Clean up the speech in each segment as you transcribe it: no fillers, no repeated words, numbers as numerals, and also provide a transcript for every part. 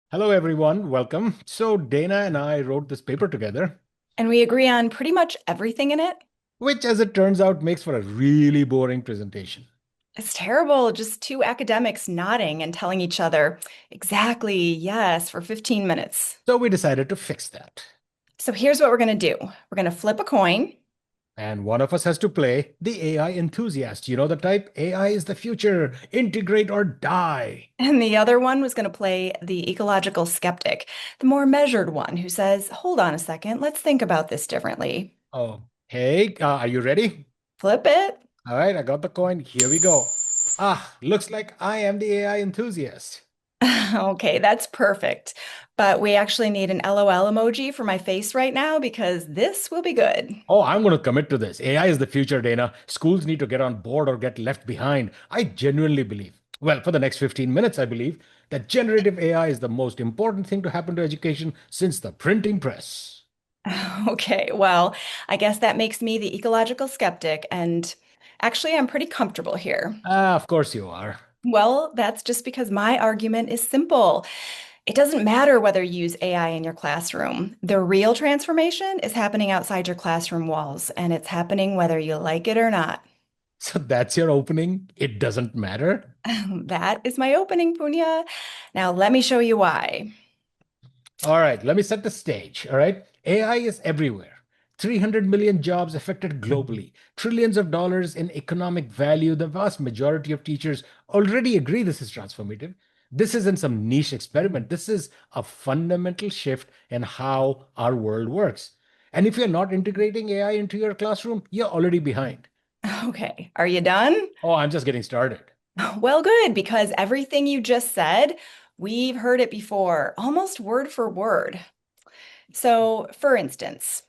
Hello, everyone. Welcome. So, Dana and I wrote this paper together, And we agree on pretty much everything in it. which, as it turns out, makes for a really boring presentation. It's terrible, just two academics nodding and telling each other, exactly, yes, for 15 minutes. So, we decided to fix that. So here's what we're going to do. We're going to flip a coin, And one of us has to play the AI enthusiast. You know the type? AI is the future. Integrate or die. and the other one was going to play the ecological skeptic, the more measured one who says, hold on a second, let's think about this differently. Oh, hey, are you ready? Flip it. All right, I got the coin. Here we go. Looks like I am the AI enthusiast. Okay, that's perfect. But we actually need an LOL emoji for my face right now because this will be good. Oh, I'm going to commit to this. AI is the future, Dana. Schools need to get on board or get left behind. I genuinely believe, well, for the next 15 minutes, I believe that generative AI is the most important thing to happen to education since the printing press. Okay, well, I guess that makes me the ecological skeptic, and actually, I'm pretty comfortable here. Of course you are. Well, that's just because my argument is simple. It doesn't matter whether you use AI in your classroom. The real transformation is happening outside your classroom walls, and it's happening whether you like it or not. So that's your opening. It doesn't matter. That is my opening, Punya. Now, let me show you why. All right, let me set the stage. All right. AI is everywhere. 300 million jobs affected globally, trillions of dollars in economic value. The vast majority of teachers already agree this is transformative. This isn't some niche experiment. This is a fundamental shift in how our world works. And if you're not integrating AI into your classroom, you're already behind. Okay, are you done? Oh, I'm just getting started. Well, good, because everything you just said, we've heard it before, almost word for word. So, for instance,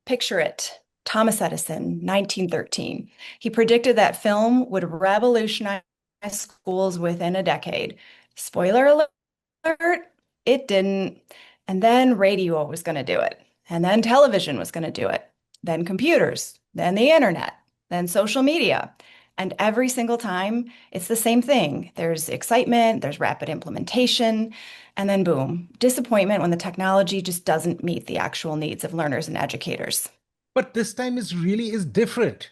picture it. Thomas Edison, 1913. He predicted that film would revolutionize schools within a decade. Spoiler alert, it didn't. And then radio was going to do it. And then television was going to do it. Then computers, then the internet, then social media. And every single time, it's the same thing. There's excitement, there's rapid implementation, and then boom, disappointment when the technology just doesn't meet the actual needs of learners and educators. But this time is really is different.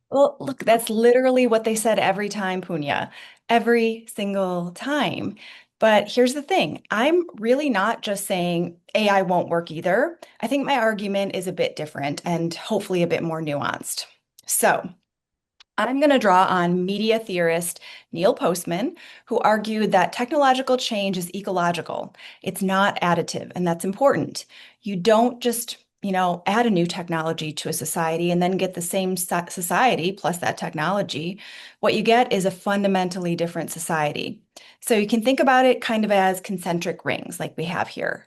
Well, look, that's literally what they said every time, Punya, every single time. But here's the thing, I'm really not just saying AI won't work either. I think my argument is a bit different and hopefully a bit more nuanced. So, I'm going to draw on media theorist Neil Postman, who argued that technological change is ecological. It's not additive, and that's important. You don't just, add a new technology to a society and then get the same society plus that technology. What you get is a fundamentally different society. So you can think about it kind of as concentric rings, like we have here.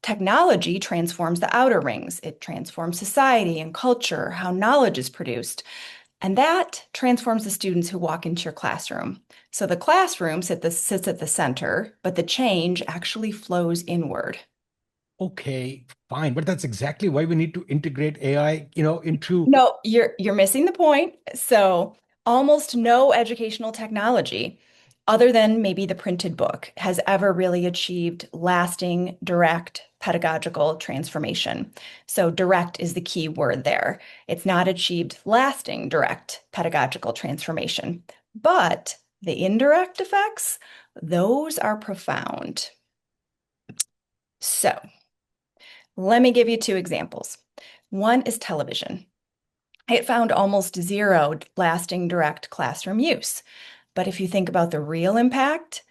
Technology transforms the outer rings. It transforms society and culture, how knowledge is produced. And that transforms the students who walk into your classroom. So the classroom sits at the center, but the change actually flows inward. Okay, fine, but that's exactly why we need to integrate AI, into. No, you're missing the point. So almost no educational technology, other than maybe the printed book, has ever really achieved lasting, direct pedagogical transformation. So direct is the key word there. It's not achieved lasting, direct pedagogical transformation. But the indirect effects, those are profound. So let me give you two examples. One is television. It found almost zero lasting direct classroom use. But if you think about the real impact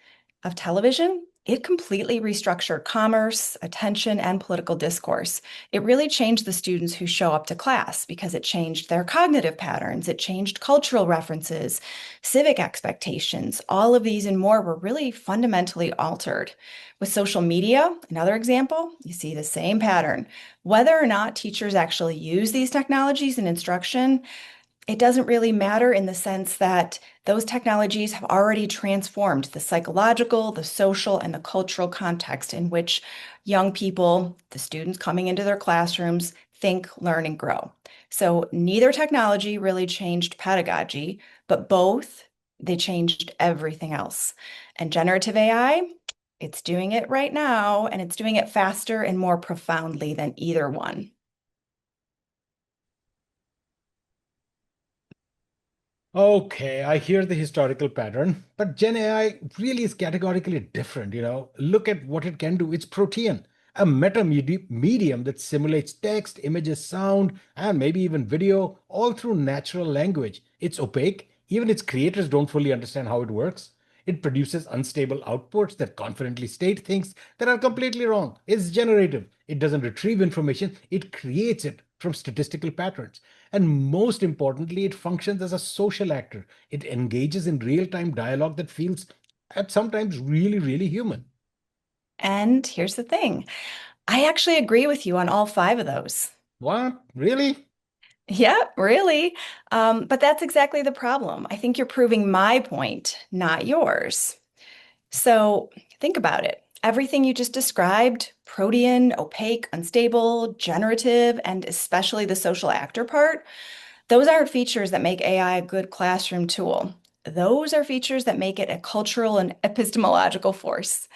of television, it completely restructured commerce, attention, and political discourse. It really changed the students who show up to class because it changed their cognitive patterns, it changed cultural references, civic expectations. All of these and more were really fundamentally altered. With social media, another example, you see the same pattern. Whether or not teachers actually use these technologies in instruction, it doesn't really matter in the sense that those technologies have already transformed the psychological, the social, and the cultural context in which young people, the students coming into their classrooms, think, learn, and grow. So neither technology really changed pedagogy, but both, they changed everything else. And generative AI, It's doing it right now, and it's doing it faster and more profoundly than either one. Okay, I hear the historical pattern, but Gen AI really is categorically different. Look at what it can do. It's Protean, a medium that simulates text, images, sound, and maybe even video, all through natural language. It's opaque. Even its creators don't fully understand how it works. It produces unstable outputs that confidently state things that are completely wrong. It's generative. It doesn't retrieve information, it creates it from statistical patterns. And most importantly, it functions as a social actor. It engages in real time dialogue that feels at sometimes really, really human. And here's the thing, I actually agree with you on all five of those. What? Really? Yeah, really. But that's exactly the problem. I think you're proving my point, not yours. So think about it. Everything you just described, protean, opaque, unstable, generative, and especially the social actor part, those aren't features that make AI a good classroom tool. Those are features that make it a cultural and epistemological force.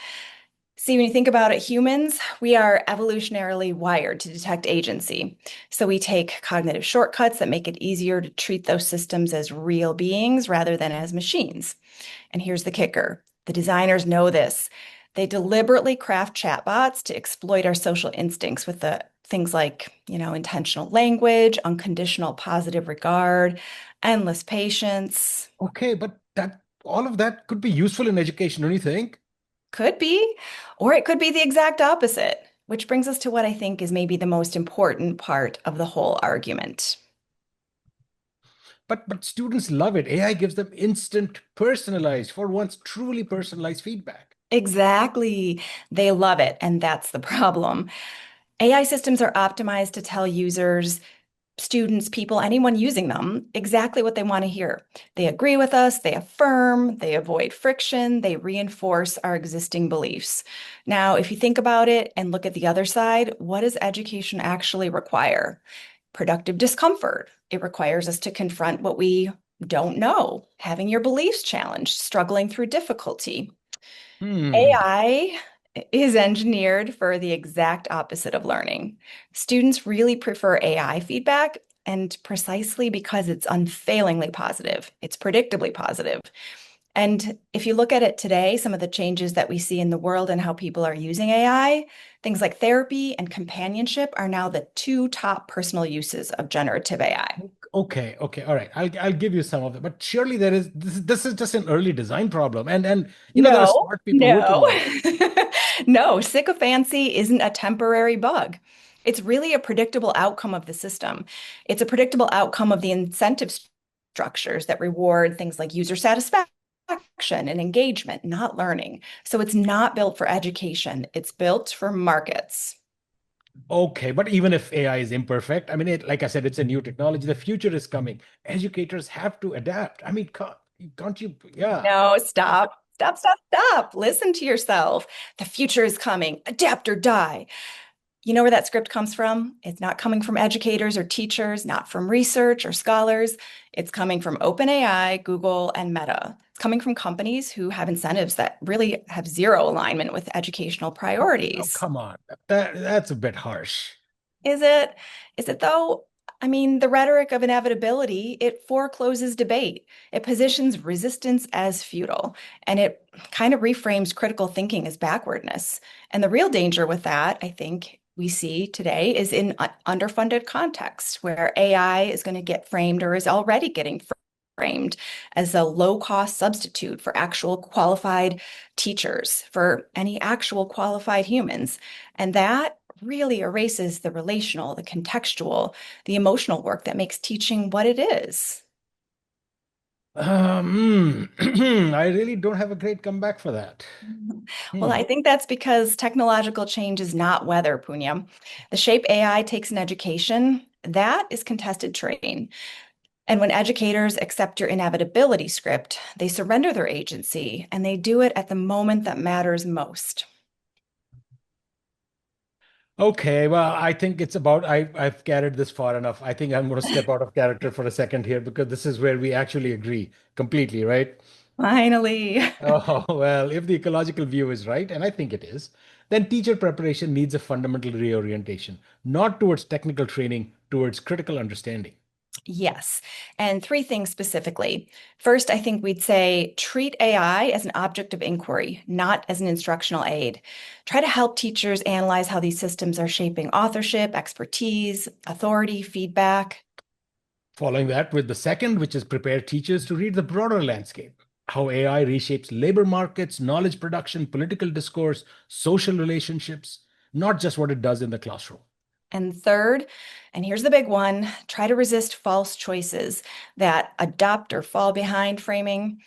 See, when you think about it, humans, we are evolutionarily wired to detect agency. So we take cognitive shortcuts that make it easier to treat those systems as real beings rather than as machines. And here's the kicker. The designers know this. They deliberately craft chatbots to exploit our social instincts with the things like, intentional language, unconditional positive regard, endless patience. Okay, but that all of that could be useful in education, don't you think? Could be, or it could be the exact opposite, which brings us to what I think is maybe the most important part of the whole argument. But students love it. AI gives them instant, personalized, for once truly personalized feedback. Exactly. They love it, and that's the problem. AI systems are optimized to tell users, students, people, anyone using them, exactly what they want to hear. They agree with us, they affirm, they avoid friction, they reinforce our existing beliefs. Now, if you think about it and look at the other side, what does education actually require? Productive discomfort. It requires us to confront what we don't know, having your beliefs challenged, struggling through difficulty. Hmm. AI is engineered for the exact opposite of learning. Students really prefer AI feedback, and precisely because it's unfailingly positive, it's predictably positive. And if you look at it today, some of the changes that we see in the world and how people are using AI, things like therapy and companionship are now the two top personal uses of generative AI. Okay, okay, all right. I'll give you some of it, but surely this is just an early design problem, and there are No, smart people working no, on it. no, sycophancy isn't a temporary bug. It's really a predictable outcome of the system. It's a predictable outcome of the incentive structures that reward things like user satisfaction and engagement, not learning. So it's not built for education, it's built for markets. Okay, but even if AI is imperfect, like I said, it's a new technology. The future is coming. Educators have to adapt. Can't you? Yeah. No, stop. Stop, stop, stop. Listen to yourself. The future is coming. Adapt or die. You know where that script comes from? It's not coming from educators or teachers, not from research or scholars. It's coming from OpenAI, Google, and Meta. It's coming from companies who have incentives that really have zero alignment with educational Oh, priorities. come on. That's a bit harsh. Is it? Is it though? I mean, the rhetoric of inevitability, it forecloses debate. It positions resistance as futile, and it kind of reframes critical thinking as backwardness. And the real danger with that, I think we see today, is in underfunded context where AI is going to get framed or is already getting framed as a low-cost substitute for actual qualified teachers, for any actual qualified humans. And that really erases the relational, the contextual, the emotional work that makes teaching what it is. I really don't have a great comeback for that. Well, Hmm. I think that's because technological change is not weather, Punya. The shape AI takes in education, that is contested terrain. And when educators accept your inevitability script, they surrender their agency and they do it at the moment that matters most. Okay, well, I think it's about I've carried this far enough. I think I'm going to step out of character for a second here because this is where we actually agree completely, right? Finally. Oh, well, if the ecological view is right, and I think it is, then teacher preparation needs a fundamental reorientation, not towards technical training, towards critical understanding. Yes. And three things specifically. First, I think we'd say treat AI as an object of inquiry, not as an instructional aid. Try to help teachers analyze how these systems are shaping authorship, expertise, authority, feedback. Following that with the second, which is prepare teachers to read the broader landscape, how AI reshapes labor markets, knowledge production, political discourse, social relationships, not just what it does in the classroom. And third, and here's the big one, try to resist false choices that adopt or fall behind framing.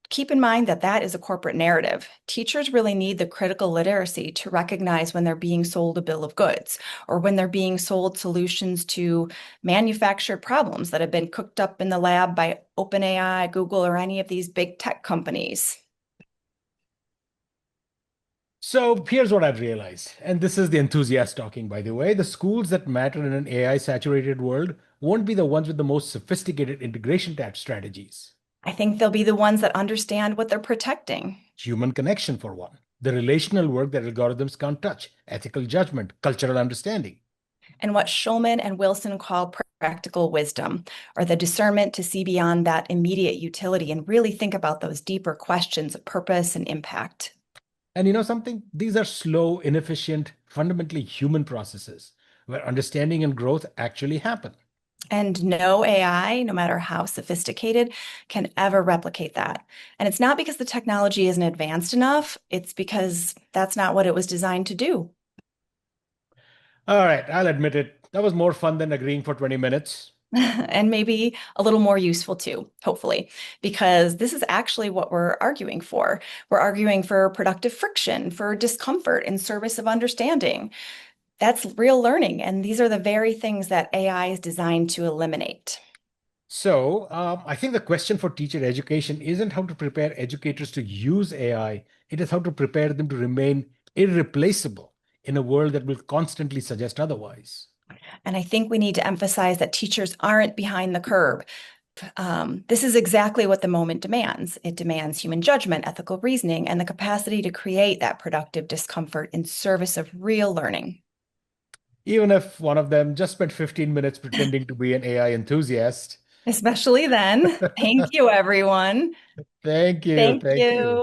Keep in mind that that is a corporate narrative. Teachers really need the critical literacy to recognize when they're being sold a bill of goods or when they're being sold solutions to manufactured problems that have been cooked up in the lab by OpenAI, Google, or any of these big tech companies. So here's what I've realized, and this is the enthusiast talking, by the way. The schools that matter in an AI saturated world won't be the ones with the most sophisticated integration strategies. I think they'll be the ones that understand what they're protecting. Human connection, for one, the relational work that algorithms can't touch, ethical judgment, cultural understanding. And what Schulman and Wilson call practical wisdom, or the discernment to see beyond that immediate utility and really think about those deeper questions of purpose and impact. And you know something? These are slow, inefficient, fundamentally human processes where understanding and growth actually happen. And no AI, no matter how sophisticated, can ever replicate that. And it's not because the technology isn't advanced enough, it's because that's not what it was designed to do. All right, I'll admit it. That was more fun than agreeing for 20 minutes. And maybe a little more useful too, hopefully, because this is actually what we're arguing for. We're arguing for productive friction, for discomfort in service of understanding. That's real learning. And these are the very things that AI is designed to eliminate. So, I think the question for teacher education isn't how to prepare educators to use AI, it is how to prepare them to remain irreplaceable in a world that will constantly suggest otherwise. And I think we need to emphasize that teachers aren't behind the curve. This is exactly what the moment demands. It demands human judgment, ethical reasoning, and the capacity to create that productive discomfort in service of real learning. Even if one of them just spent 15 minutes pretending to be an AI enthusiast. Especially then. Thank you, everyone. Thank you. Thank Thank you. you.